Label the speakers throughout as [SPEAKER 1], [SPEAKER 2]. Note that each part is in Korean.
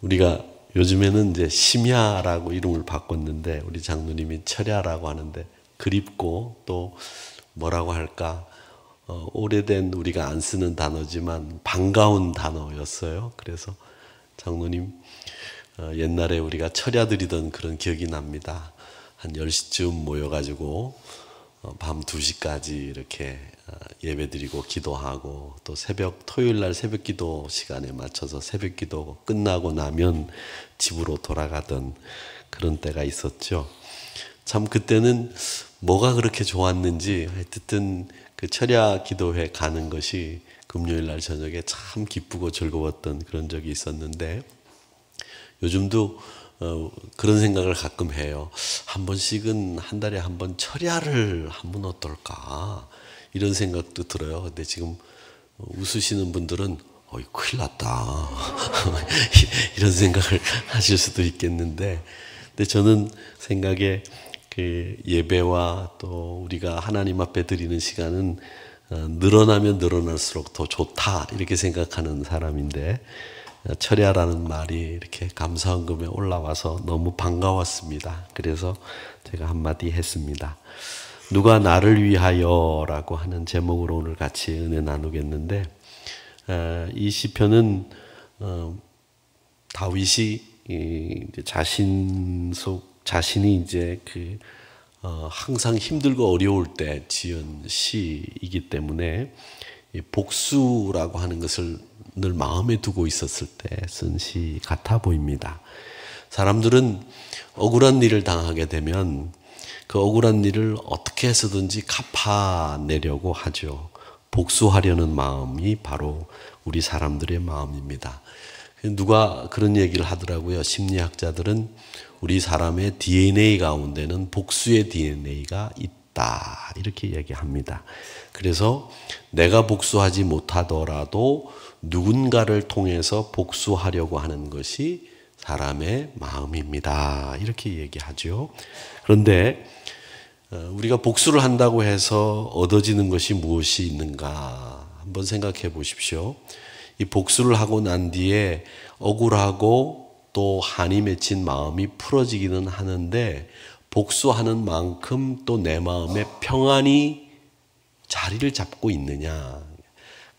[SPEAKER 1] 우리가 요즘에는 이제 심야라고 이름을 바꿨는데 우리 장로님이 철야라고 하는데 그립고 또 뭐라고 할까 오래된 우리가 안 쓰는 단어지만 반가운 단어였어요. 그래서 장로님 옛날에 우리가 철야 드리던 그런 기억이 납니다. 한 10시쯤 모여가지고 밤 2시까지 이렇게 예배 드리고 기도하고 또 토요일 날 새벽 기도 시간에 맞춰서 새벽 기도 끝나고 나면 집으로 돌아가던 그런 때가 있었죠. 참 그때는 뭐가 그렇게 좋았는지 하여튼 그 철야 기도회 가는 것이 금요일 날 저녁에 참 기쁘고 즐거웠던 그런 적이 있었는데 요즘도 그런 생각을 가끔 해요. 한 번씩은 한 달에 한 번 철야를 하면 어떨까 이런 생각도 들어요. 근데 지금 웃으시는 분들은 어이 큰일 났다 이런 생각을 하실 수도 있겠는데 근데 저는 생각에 그 예배와 또 우리가 하나님 앞에 드리는 시간은 늘어나면 늘어날수록 더 좋다 이렇게 생각하는 사람인데 철야라는 말이 이렇게 감사헌금에 올라와서 너무 반가웠습니다. 그래서 제가 한마디 했습니다. 누가 나를 위하여 라고 하는 제목으로 오늘 같이 은혜 나누겠는데 이 시편은 다윗이 자신이 이제 항상 힘들고 어려울 때 지은 시이기 때문에 복수라고 하는 것을 늘 마음에 두고 있었을 때 쓴 시 같아 보입니다. 사람들은 억울한 일을 당하게 되면 그 억울한 일을 어떻게 해서든지 갚아내려고 하죠. 복수하려는 마음이 바로 우리 사람들의 마음입니다. 누가 그런 얘기를 하더라고요. 심리학자들은 우리 사람의 DNA 가운데는 복수의 DNA가 있다 이렇게 얘기합니다. 그래서 내가 복수하지 못하더라도 누군가를 통해서 복수하려고 하는 것이 사람의 마음입니다. 이렇게 얘기하죠. 그런데 우리가 복수를 한다고 해서 얻어지는 것이 무엇이 있는가 한번 생각해 보십시오. 이 복수를 하고 난 뒤에 억울하고 또 한이 맺힌 마음이 풀어지기는 하는데 복수하는 만큼 또 내 마음에 평안이 자리를 잡고 있느냐.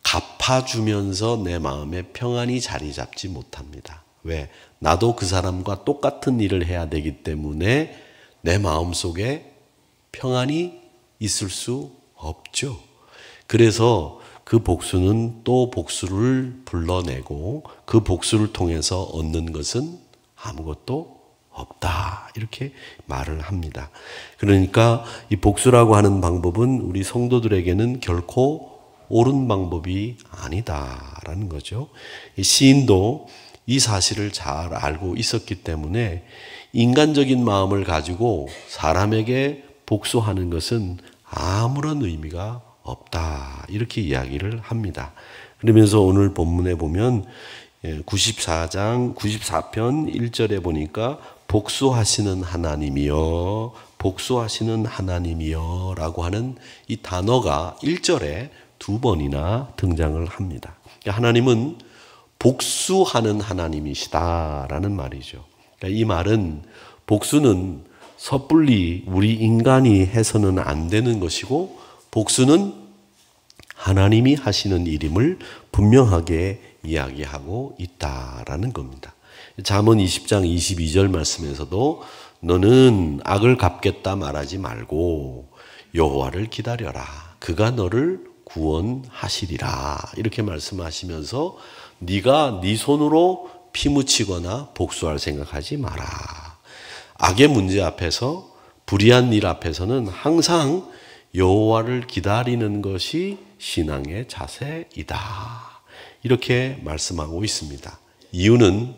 [SPEAKER 1] 갚아주면서 내 마음에 평안이 자리 잡지 못합니다. 왜? 나도 그 사람과 똑같은 일을 해야 되기 때문에 내 마음속에 평안이 있을 수 없죠. 그래서 그 복수는 또 복수를 불러내고 그 복수를 통해서 얻는 것은 아무것도 없다. 이렇게 말을 합니다. 그러니까 이 복수라고 하는 방법은 우리 성도들에게는 결코 옳은 방법이 아니다라는 거죠. 이 시인도 이 사실을 잘 알고 있었기 때문에 인간적인 마음을 가지고 사람에게 복수하는 것은 아무런 의미가 없다. 이렇게 이야기를 합니다. 그러면서 오늘 본문에 보면 94편 1절에 보니까 복수하시는 하나님이여 복수하시는 하나님이여 라고 하는 이 단어가 1절에 2번이나 등장을 합니다. 하나님은 복수하는 하나님이시다라는 말이죠. 그러니까 이 말은 복수는 섣불리 우리 인간이 해서는 안 되는 것이고 복수는 하나님이 하시는 일임을 분명하게 이야기하고 있다라는 겁니다. 잠언 20장 22절 말씀에서도 너는 악을 갚겠다 말하지 말고 여호와를 기다려라. 그가 너를 구원하시리라. 이렇게 말씀하시면서 네가 네 손으로 피 묻히거나 복수할 생각하지 마라. 악의 문제 앞에서 불의한 일 앞에서는 항상 여호와를 기다리는 것이 신앙의 자세이다. 이렇게 말씀하고 있습니다. 이유는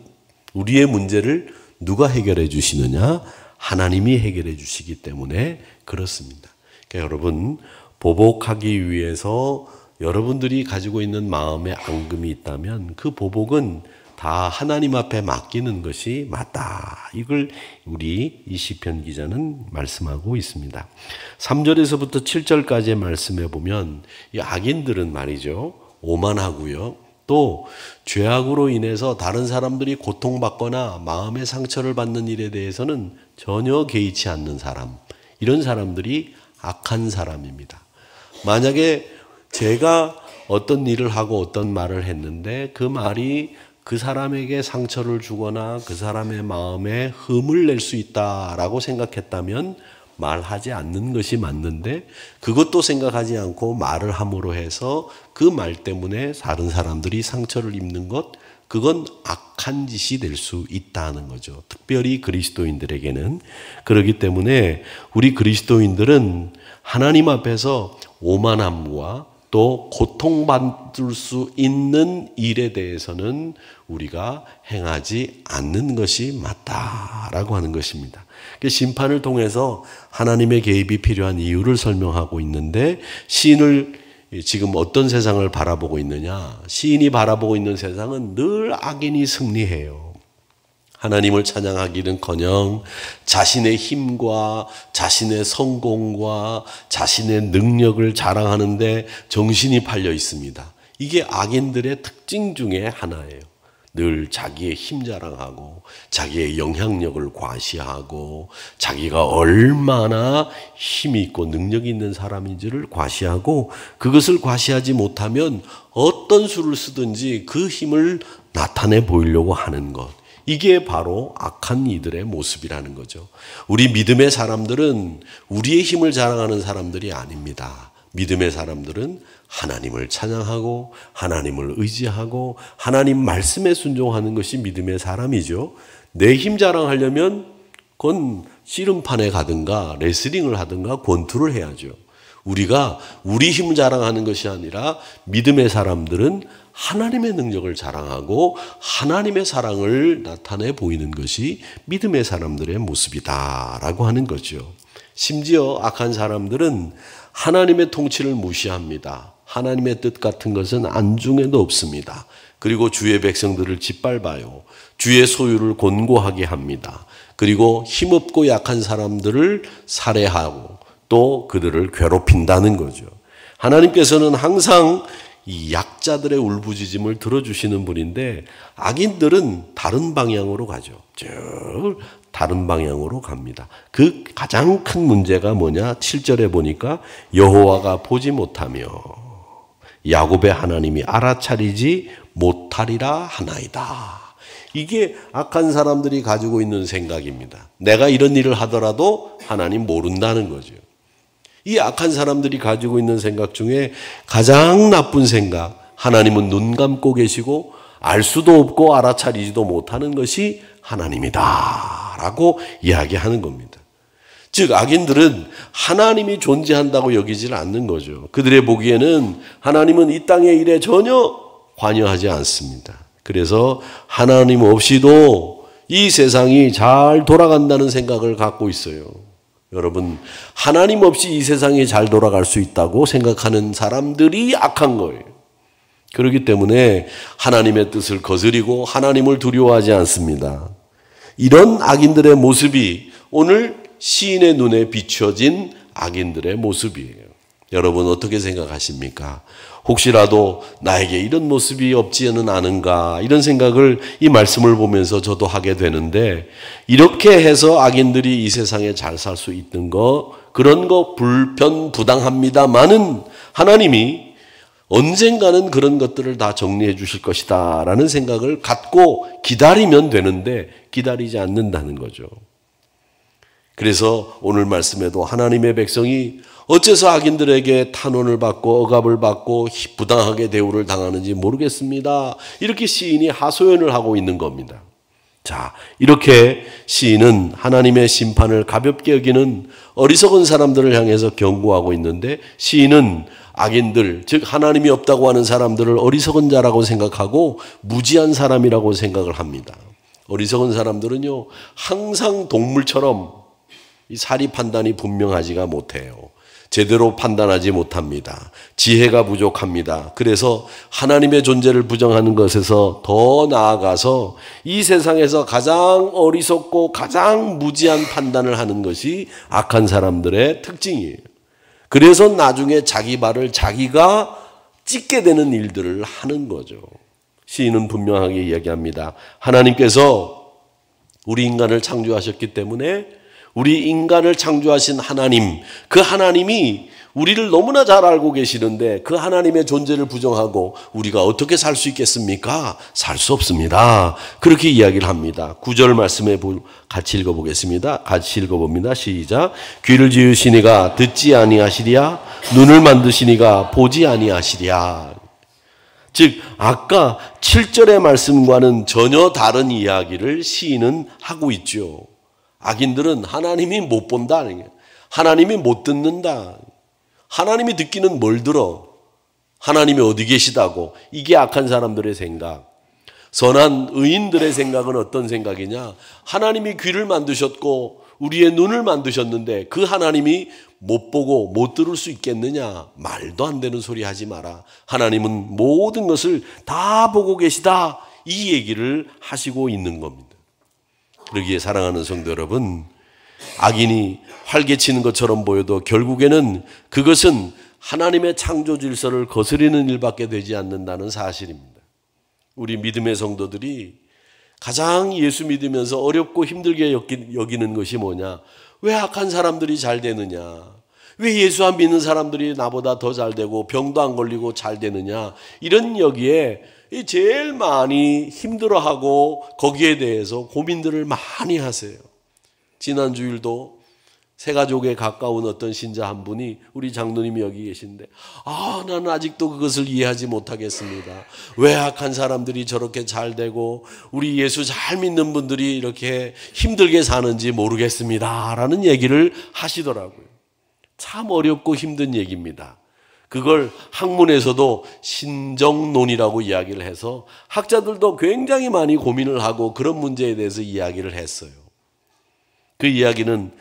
[SPEAKER 1] 우리의 문제를 누가 해결해 주시느냐? 하나님이 해결해 주시기 때문에 그렇습니다. 그러니까 여러분 보복하기 위해서 여러분들이 가지고 있는 마음의 앙금이 있다면 그 보복은 다 하나님 앞에 맡기는 것이 맞다. 이걸 우리 이 시편 기자는 말씀하고 있습니다. 3절에서부터 7절까지의 말씀에 보면 이 악인들은 말이죠. 오만하고요. 또 죄악으로 인해서 다른 사람들이 고통받거나 마음의 상처를 받는 일에 대해서는 전혀 개의치 않는 사람, 이런 사람들이 악한 사람입니다. 만약에 제가 어떤 일을 하고 어떤 말을 했는데 그 말이 그 사람에게 상처를 주거나 그 사람의 마음에 흠을 낼 수 있다라고 생각했다면 말하지 않는 것이 맞는데, 그것도 생각하지 않고 말을 함으로 해서 그 말 때문에 다른 사람들이 상처를 입는 것, 그건 악한 짓이 될 수 있다는 거죠. 특별히 그리스도인들에게는. 그렇기 때문에 우리 그리스도인들은 하나님 앞에서 오만함과 또 고통받을 수 있는 일에 대해서는 우리가 행하지 않는 것이 맞다라고 하는 것입니다. 심판을 통해서 하나님의 개입이 필요한 이유를 설명하고 있는데, 시인을 지금 어떤 세상을 바라보고 있느냐? 시인이 바라보고 있는 세상은 늘 악인이 승리해요. 하나님을 찬양하기는커녕 자신의 힘과 자신의 성공과 자신의 능력을 자랑하는데 정신이 팔려 있습니다. 이게 악인들의 특징 중에 하나예요. 늘 자기의 힘 자랑하고 자기의 영향력을 과시하고 자기가 얼마나 힘이 있고 능력이 있는 사람인지를 과시하고, 그것을 과시하지 못하면 어떤 수를 쓰든지 그 힘을 나타내 보이려고 하는 것, 이게 바로 악한 이들의 모습이라는 거죠. 우리 믿음의 사람들은 우리의 힘을 자랑하는 사람들이 아닙니다. 믿음의 사람들은 하나님을 찬양하고 하나님을 의지하고 하나님 말씀에 순종하는 것이 믿음의 사람이죠. 내 힘 자랑하려면 그건 씨름판에 가든가 레슬링을 하든가 권투를 해야죠. 우리가 우리 힘 자랑하는 것이 아니라 믿음의 사람들은 하나님의 능력을 자랑하고 하나님의 사랑을 나타내 보이는 것이 믿음의 사람들의 모습이다라고 하는 거죠. 심지어 악한 사람들은 하나님의 통치를 무시합니다. 하나님의 뜻 같은 것은 안중에도 없습니다. 그리고 주의 백성들을 짓밟아요. 주의 소유를 곤고하게 합니다. 그리고 힘없고 약한 사람들을 살해하고 또 그들을 괴롭힌다는 거죠. 하나님께서는 항상 이 약자들의 울부짖음을 들어주시는 분인데, 악인들은 다른 방향으로 가죠. 쭉 다른 방향으로 갑니다. 그 가장 큰 문제가 뭐냐? 7절에 보니까 여호와가 보지 못하며 야곱의 하나님이 알아차리지 못하리라 하나이다. 이게 악한 사람들이 가지고 있는 생각입니다. 내가 이런 일을 하더라도 하나님 모른다는 거죠. 이 악한 사람들이 가지고 있는 생각 중에 가장 나쁜 생각, 하나님은 눈 감고 계시고 알 수도 없고 알아차리지도 못하는 것이 하나님이다 라고 이야기하는 겁니다. 즉 악인들은 하나님이 존재한다고 여기질 않는 거죠. 그들의 보기에는 하나님은 이 땅의 일에 전혀 관여하지 않습니다. 그래서 하나님 없이도 이 세상이 잘 돌아간다는 생각을 갖고 있어요. 여러분, 하나님 없이 이 세상이 잘 돌아갈 수 있다고 생각하는 사람들이 악한 거예요. 그렇기 때문에 하나님의 뜻을 거스리고 하나님을 두려워하지 않습니다. 이런 악인들의 모습이 오늘 시인의 눈에 비춰진 악인들의 모습이에요. 여러분 어떻게 생각하십니까? 혹시라도 나에게 이런 모습이 없지는 않은가, 이런 생각을 이 말씀을 보면서 저도 하게 되는데, 이렇게 해서 악인들이 이 세상에 잘 살 수 있는 거, 그런 거 불편부당합니다만은 하나님이 언젠가는 그런 것들을 다 정리해 주실 것이다 라는 생각을 갖고 기다리면 되는데 기다리지 않는다는 거죠. 그래서 오늘 말씀에도 하나님의 백성이 어째서 악인들에게 탄원을 받고 억압을 받고 부당하게 대우를 당하는지 모르겠습니다. 이렇게 시인이 하소연을 하고 있는 겁니다. 자, 이렇게 시인은 하나님의 심판을 가볍게 여기는 어리석은 사람들을 향해서 경고하고 있는데, 시인은 악인들, 즉 하나님이 없다고 하는 사람들을 어리석은 자라고 생각하고 무지한 사람이라고 생각을 합니다. 어리석은 사람들은요, 항상 동물처럼 이 사리 판단이 분명하지가 못해요. 제대로 판단하지 못합니다. 지혜가 부족합니다. 그래서 하나님의 존재를 부정하는 것에서 더 나아가서 이 세상에서 가장 어리석고 가장 무지한 판단을 하는 것이 악한 사람들의 특징이에요. 그래서 나중에 자기 발을 자기가 찢게 되는 일들을 하는 거죠. 시인은 분명하게 이야기합니다. 하나님께서 우리 인간을 창조하셨기 때문에 우리 인간을 창조하신 하나님, 그 하나님이 우리를 너무나 잘 알고 계시는데 그 하나님의 존재를 부정하고 우리가 어떻게 살 수 있겠습니까? 살 수 없습니다. 그렇게 이야기를 합니다. 9절 말씀에 같이 읽어보겠습니다. 같이 읽어봅니다. 시작. 귀를 지으시니가 듣지 아니하시리야? 눈을 만드시니가 보지 아니하시리야? 즉 아까 7절의 말씀과는 전혀 다른 이야기를 시인은 하고 있죠. 악인들은 하나님이 못 본다, 하나님이 못 듣는다, 하나님이 듣기는 뭘 들어? 하나님이 어디 계시다고? 이게 악한 사람들의 생각. 선한 의인들의 생각은 어떤 생각이냐? 하나님이 귀를 만드셨고 우리의 눈을 만드셨는데 그 하나님이 못 보고 못 들을 수 있겠느냐? 말도 안 되는 소리 하지 마라. 하나님은 모든 것을 다 보고 계시다. 이 얘기를 하시고 있는 겁니다. 그러기에 사랑하는 성도 여러분, 악인이 활개치는 것처럼 보여도 결국에는 그것은 하나님의 창조 질서를 거스르는 일밖에 되지 않는다는 사실입니다. 우리 믿음의 성도들이 가장 예수 믿으면서 어렵고 힘들게 여기는 것이 뭐냐? 왜 악한 사람들이 잘 되느냐? 왜 예수 안 믿는 사람들이 나보다 더 잘 되고 병도 안 걸리고 잘 되느냐? 이런 여기에 제일 많이 힘들어하고 거기에 대해서 고민들을 많이 하세요. 지난 주일도 새가족에 가까운 어떤 신자 한 분이 우리 장로님이 여기 계신데 나는 아직도 그것을 이해하지 못하겠습니다. 왜 악한 사람들이 저렇게 잘 되고 우리 예수 잘 믿는 분들이 이렇게 힘들게 사는지 모르겠습니다 라는 얘기를 하시더라고요. 참 어렵고 힘든 얘기입니다. 그걸 학문에서도 신정론이라고 이야기를 해서 학자들도 굉장히 많이 고민을 하고 그런 문제에 대해서 이야기를 했어요. 그 이야기는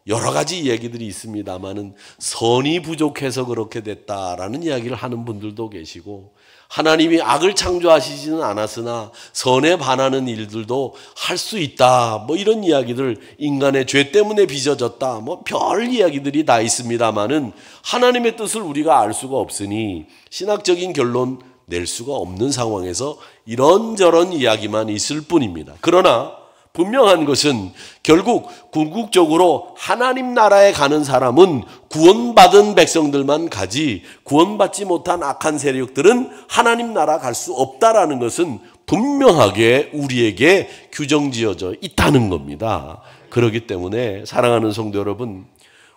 [SPEAKER 1] 여러 가지 이야기들이 있습니다만은 선이 부족해서 그렇게 됐다라는 이야기를 하는 분들도 계시고 하나님이 악을 창조하시지는 않았으나 선에 반하는 일들도 할 수 있다. 이런 이야기들, 인간의 죄 때문에 빚어졌다. 별 이야기들이 다 있습니다만은 하나님의 뜻을 우리가 알 수가 없으니 신학적인 결론 낼 수가 없는 상황에서 이런저런 이야기만 있을 뿐입니다. 그러나 분명한 것은 결국 궁극적으로 하나님 나라에 가는 사람은 구원받은 백성들만 가지 구원받지 못한 악한 세력들은 하나님 나라 갈 수 없다라는 것은 분명하게 우리에게 규정지어져 있다는 겁니다. 그렇기 때문에 사랑하는 성도 여러분,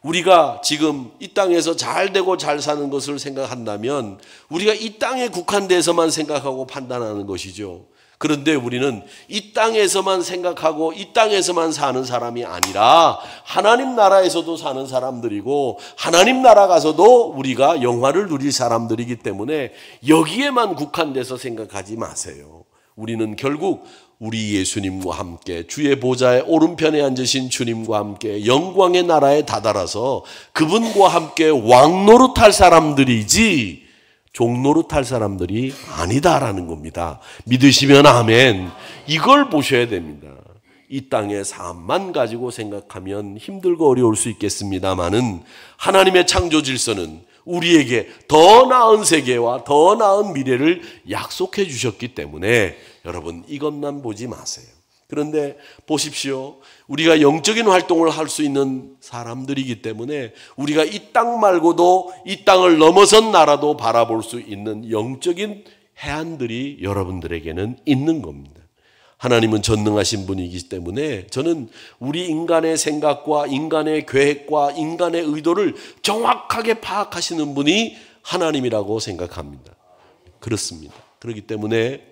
[SPEAKER 1] 우리가 지금 이 땅에서 잘 되고 잘 사는 것을 생각한다면 우리가 이 땅에 국한돼서만 생각하고 판단하는 것이죠. 그런데 우리는 이 땅에서만 생각하고 이 땅에서만 사는 사람이 아니라 하나님 나라에서도 사는 사람들이고 하나님 나라 가서도 우리가 영화를 누릴 사람들이기 때문에 여기에만 국한돼서 생각하지 마세요. 우리는 결국 우리 예수님과 함께 주의 보좌의 오른편에 앉으신 주님과 함께 영광의 나라에 다다라서 그분과 함께 왕노릇할 사람들이지 종노릇할 사람들이 아니다라는 겁니다. 믿으시면 아멘. 이걸 보셔야 됩니다. 이 땅의 삶만 가지고 생각하면 힘들고 어려울 수 있겠습니다만은 하나님의 창조 질서는 우리에게 더 나은 세계와 더 나은 미래를 약속해 주셨기 때문에 여러분 이것만 보지 마세요. 그런데 보십시오. 우리가 영적인 활동을 할 수 있는 사람들이기 때문에 우리가 이 땅 말고도 이 땅을 넘어선 나라도 바라볼 수 있는 영적인 해안들이 여러분들에게는 있는 겁니다. 하나님은 전능하신 분이기 때문에 저는 우리 인간의 생각과 인간의 계획과 인간의 의도를 정확하게 파악하시는 분이 하나님이라고 생각합니다. 그렇습니다. 그렇기 때문에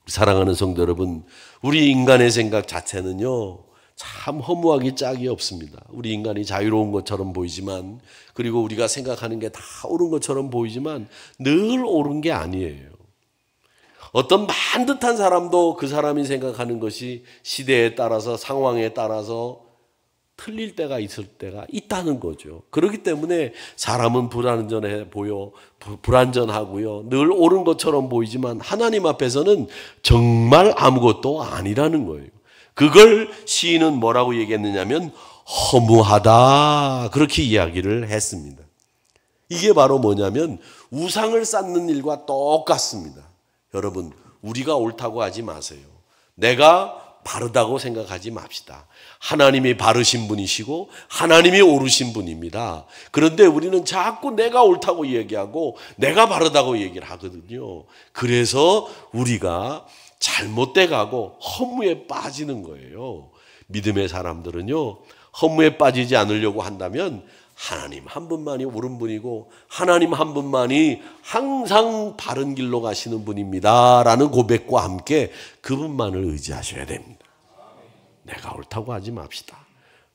[SPEAKER 1] 사랑하는 성도 여러분, 우리 인간의 생각 자체는요 참 허무하기 짝이 없습니다. 우리 인간이 자유로운 것처럼 보이지만 그리고 우리가 생각하는 게 다 옳은 것처럼 보이지만 늘 옳은 게 아니에요. 어떤 반듯한 사람도 그 사람이 생각하는 것이 시대에 따라서 상황에 따라서 틀릴 때가 있을 때가 있다는 거죠. 그렇기 때문에 사람은 불완전하고요. 늘 옳은 것처럼 보이지만 하나님 앞에서는 정말 아무것도 아니라는 거예요. 그걸 시인은 뭐라고 얘기했느냐면 허무하다 그렇게 이야기를 했습니다. 이게 바로 뭐냐면 우상을 쌓는 일과 똑같습니다. 여러분, 우리가 옳다고 하지 마세요. 내가 바르다고 생각하지 맙시다. 하나님이 바르신 분이시고 하나님이 옳으신 분입니다. 그런데 우리는 자꾸 내가 옳다고 얘기하고 내가 바르다고 얘기를 하거든요. 그래서 우리가 잘못돼 가고 허무에 빠지는 거예요. 믿음의 사람들은요, 허무에 빠지지 않으려고 한다면 하나님 한 분만이 옳은 분이고 하나님 한 분만이 항상 바른 길로 가시는 분입니다 라는 고백과 함께 그분만을 의지하셔야 됩니다. 내가 옳다고 하지 맙시다.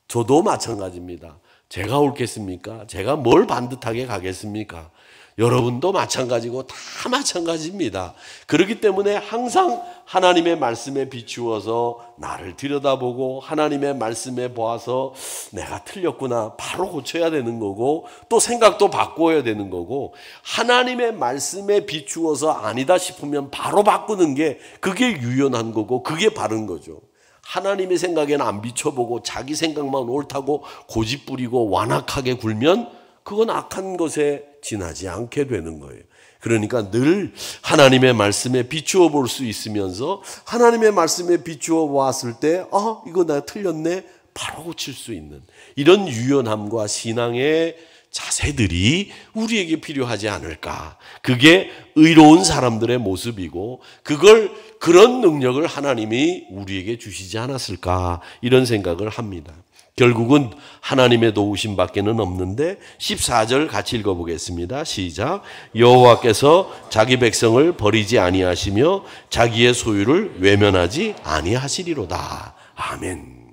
[SPEAKER 1] 저도 마찬가지입니다. 제가 옳겠습니까? 제가 뭘 반듯하게 가겠습니까? 여러분도 마찬가지고 다 마찬가지입니다. 그렇기 때문에 항상 하나님의 말씀에 비추어서 나를 들여다보고 하나님의 말씀에 보아서 내가 틀렸구나 바로 고쳐야 되는 거고, 또 생각도 바꿔야 되는 거고, 하나님의 말씀에 비추어서 아니다 싶으면 바로 바꾸는 게 그게 유연한 거고 그게 바른 거죠. 하나님의 생각에는 안 비춰보고 자기 생각만 옳다고 고집 부리고 완악하게 굴면 그건 악한 것에 지나지 않게 되는 거예요. 그러니까 늘 하나님의 말씀에 비추어 볼 수 있으면서 하나님의 말씀에 비추어 보았을 때 이거 내가 틀렸네 바로 고칠 수 있는 이런 유연함과 신앙의 자세들이 우리에게 필요하지 않을까. 그게 의로운 사람들의 모습이고 그런 능력을 하나님이 우리에게 주시지 않았을까 이런 생각을 합니다. 결국은 하나님의 도우심 밖에는 없는데 14절 같이 읽어보겠습니다. 시작. 여호와께서 자기 백성을 버리지 아니하시며 자기의 소유를 외면하지 아니하시리로다. 아멘.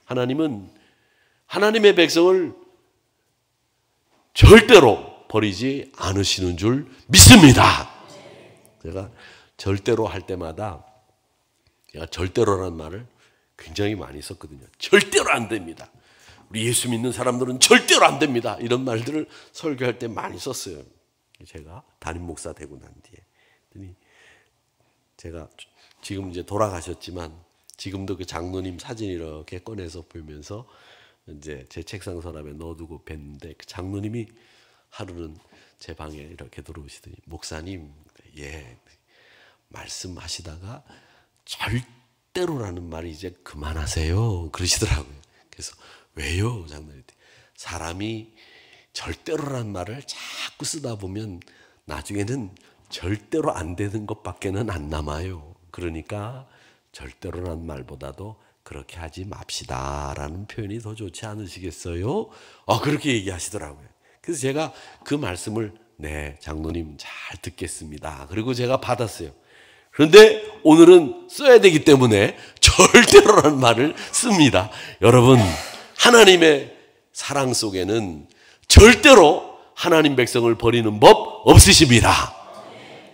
[SPEAKER 1] 하나님은 하나님의 백성을 절대로 버리지 않으시는 줄 믿습니다. 제가 절대로 할 때마다 제가 절대로라는 말을 굉장히 많이 썼거든요. 절대로 안 됩니다. 우리 예수 믿는 사람들은 절대로 안 됩니다. 이런 말들을 설교할 때 많이 썼어요. 제가 담임 목사 되고 난 뒤에. 제가 지금 이제 돌아가셨지만 지금도 그 장로님 사진 이렇게 꺼내서 보면서 이제 제 책상 서랍에 넣어두고 뵀는데 그 장로님이 하루는 제 방에 이렇게 들어오시더니 목사님, 예, 말씀하시다가 절대로라는 말이 이제 그만하세요 그러시더라고요. 그래서 왜요? 장로님, 사람이 절대로라는 말을 자꾸 쓰다 보면 나중에는 절대로 안 되는 것밖에는 안 남아요. 그러니까 절대로라는 말보다도 그렇게 하지 맙시다라는 표현이 더 좋지 않으시겠어요? 그렇게 얘기하시더라고요. 그래서 제가 그 말씀을 네, 장로님 잘 듣겠습니다. 그리고 제가 받았어요. 그런데 오늘은 써야 되기 때문에 절대로라는 말을 씁니다. 여러분, 하나님의 사랑 속에는 절대로 하나님 백성을 버리는 법 없으십니다.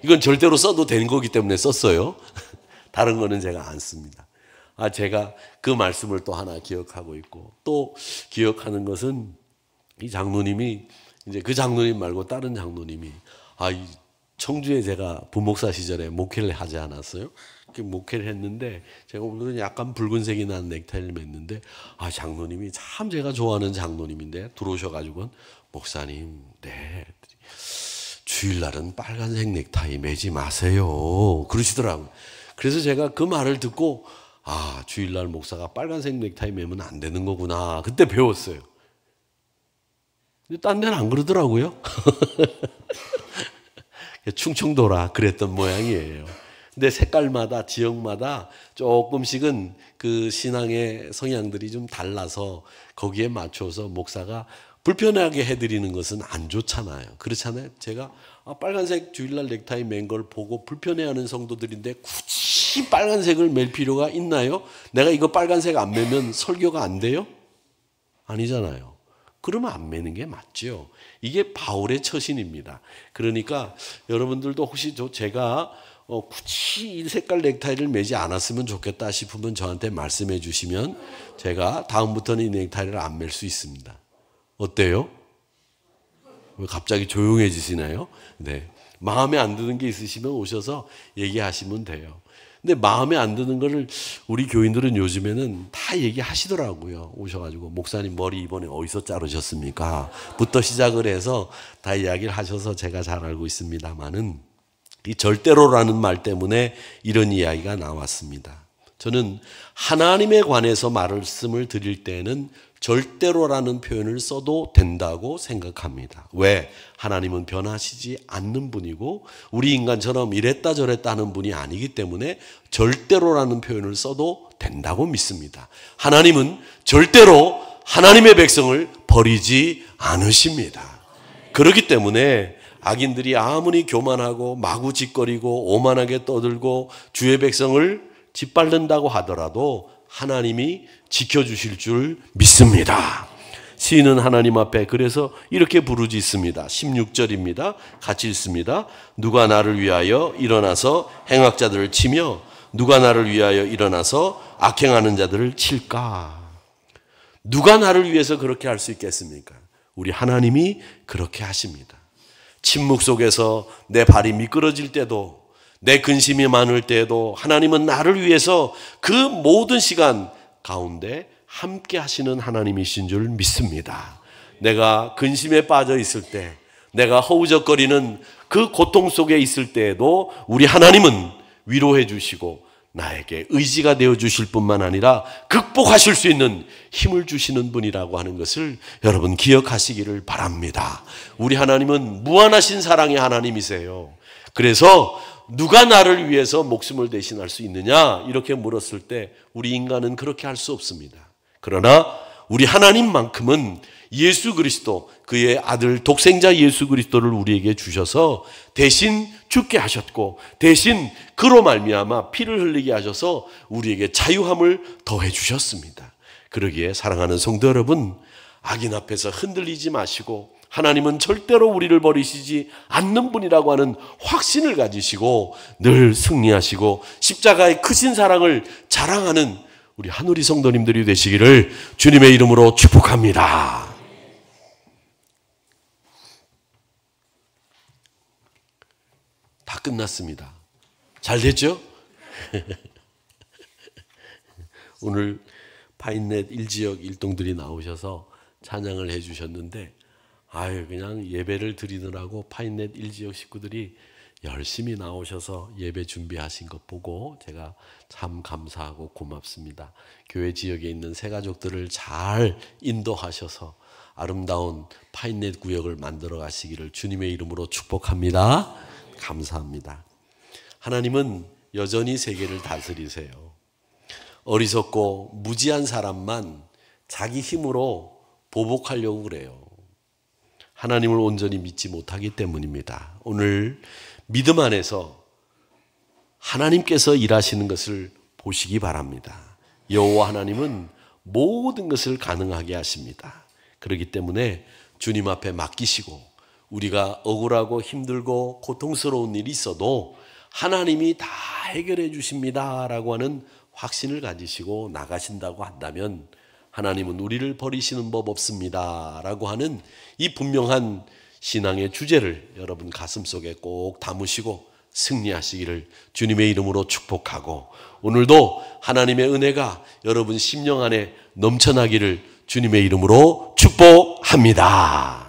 [SPEAKER 1] 이건 절대로 써도 되는 거기 때문에 썼어요. 다른 거는 제가 안 씁니다. 제가 그 말씀을 또 하나 기억하고 있고, 또 기억하는 것은 이 장로님이 이제 그 장로님 말고 다른 장로님이 이 청주에 제가 부목사 시절에 목회를 하지 않았어요? 목회를 했는데 제가 오늘은 약간 붉은색이 난 넥타이를 맸는데 장로님이 참 제가 좋아하는 장로님인데 들어오셔가지고 목사님, 네, 주일날은 빨간색 넥타이 매지 마세요 그러시더라고요. 그래서 제가 그 말을 듣고 주일날 목사가 빨간색 넥타이 매면 안 되는 거구나 그때 배웠어요. 근데 딴 데는 안 그러더라고요. 충청도라 그랬던 모양이에요. 근데 색깔마다 지역마다 조금씩은 그 신앙의 성향들이 좀 달라서 거기에 맞춰서 목사가 불편하게 해드리는 것은 안 좋잖아요. 그렇잖아요. 제가 빨간색 주일날 넥타이 맨 걸 보고 불편해하는 성도들인데 굳이 빨간색을 맬 필요가 있나요? 내가 이거 빨간색 안 매면 설교가 안 돼요? 아니잖아요. 그러면 안 매는 게 맞죠. 이게 바울의 처신입니다. 그러니까 여러분들도 혹시 제가 굳이 이 색깔 넥타이를 매지 않았으면 좋겠다 싶으면 저한테 말씀해 주시면 제가 다음부터는 이 넥타이를 안 맬 수 있습니다. 어때요? 왜 갑자기 조용해지시나요? 네. 마음에 안 드는 게 있으시면 오셔서 얘기하시면 돼요. 근데 마음에 안 드는 거를 우리 교인들은 요즘에는 다 얘기하시더라고요. 오셔가지고 목사님 머리 이번에 어디서 자르셨습니까? 부터 시작을 해서 다 이야기를 하셔서 제가 잘 알고 있습니다만은 이 절대로라는 말 때문에 이런 이야기가 나왔습니다. 저는 하나님에 관해서 말씀을 드릴 때는 절대로라는 표현을 써도 된다고 생각합니다. 왜? 하나님은 변하시지 않는 분이고 우리 인간처럼 이랬다 저랬다 하는 분이 아니기 때문에 절대로라는 표현을 써도 된다고 믿습니다. 하나님은 절대로 하나님의 백성을 버리지 않으십니다. 그렇기 때문에 악인들이 아무리 교만하고 마구짓거리고 오만하게 떠들고 주의 백성을 짓밟는다고 하더라도 하나님이 지켜주실 줄 믿습니다. 시인은 하나님 앞에 그래서 이렇게 부르짖습니다. 16절입니다. 같이 읽습니다. 누가 나를 위하여 일어나서 행악자들을 치며 누가 나를 위하여 일어나서 악행하는 자들을 칠까? 누가 나를 위해서 그렇게 할 수 있겠습니까? 우리 하나님이 그렇게 하십니다. 침묵 속에서 내 발이 미끄러질 때도 내 근심이 많을 때에도 하나님은 나를 위해서 그 모든 시간 가운데 함께 하시는 하나님이신 줄 믿습니다. 내가 근심에 빠져 있을 때, 내가 허우적거리는 그 고통 속에 있을 때에도 우리 하나님은 위로해 주시고 나에게 의지가 되어 주실 뿐만 아니라 극복하실 수 있는 힘을 주시는 분이라고 하는 것을 여러분 기억하시기를 바랍니다. 우리 하나님은 무한하신 사랑의 하나님이세요. 그래서 누가 나를 위해서 목숨을 대신할 수 있느냐 이렇게 물었을 때 우리 인간은 그렇게 할 수 없습니다. 그러나 우리 하나님만큼은 예수 그리스도, 그의 아들 독생자 예수 그리스도를 우리에게 주셔서 대신 죽게 하셨고 대신 그로 말미암아 피를 흘리게 하셔서 우리에게 자유함을 더해 주셨습니다. 그러기에 사랑하는 성도 여러분, 악인 앞에서 흔들리지 마시고 하나님은 절대로 우리를 버리시지 않는 분이라고 하는 확신을 가지시고 늘 승리하시고 십자가의 크신 사랑을 자랑하는 우리 한우리 성도님들이 되시기를 주님의 이름으로 축복합니다. 다 끝났습니다. 잘 됐죠? 오늘 파인넷 1지역 일동들이 나오셔서 찬양을 해 주셨는데 그냥 예배를 드리느라고 파인넷 1지역 식구들이 열심히 나오셔서 예배 준비하신 것 보고 제가 참 감사하고 고맙습니다. 교회 지역에 있는 새가족들을 잘 인도하셔서 아름다운 파인넷 구역을 만들어 가시기를 주님의 이름으로 축복합니다. 감사합니다. 하나님은 여전히 세계를 다스리세요. 어리석고 무지한 사람만 자기 힘으로 보복하려고 그래요. 하나님을 온전히 믿지 못하기 때문입니다. 오늘 믿음 안에서 하나님께서 일하시는 것을 보시기 바랍니다. 여호와 하나님은 모든 것을 가능하게 하십니다. 그렇기 때문에 주님 앞에 맡기시고 우리가 억울하고 힘들고 고통스러운 일이 있어도 하나님이 다 해결해 주십니다라고 하는 확신을 가지시고 나가신다고 한다면 하나님은 우리를 버리시는 법 없습니다라고 하는 이 분명한 신앙의 주제를 여러분 가슴속에 꼭 담으시고 승리하시기를 주님의 이름으로 축복하고 오늘도 하나님의 은혜가 여러분 심령 안에 넘쳐나기를 주님의 이름으로 축복합니다.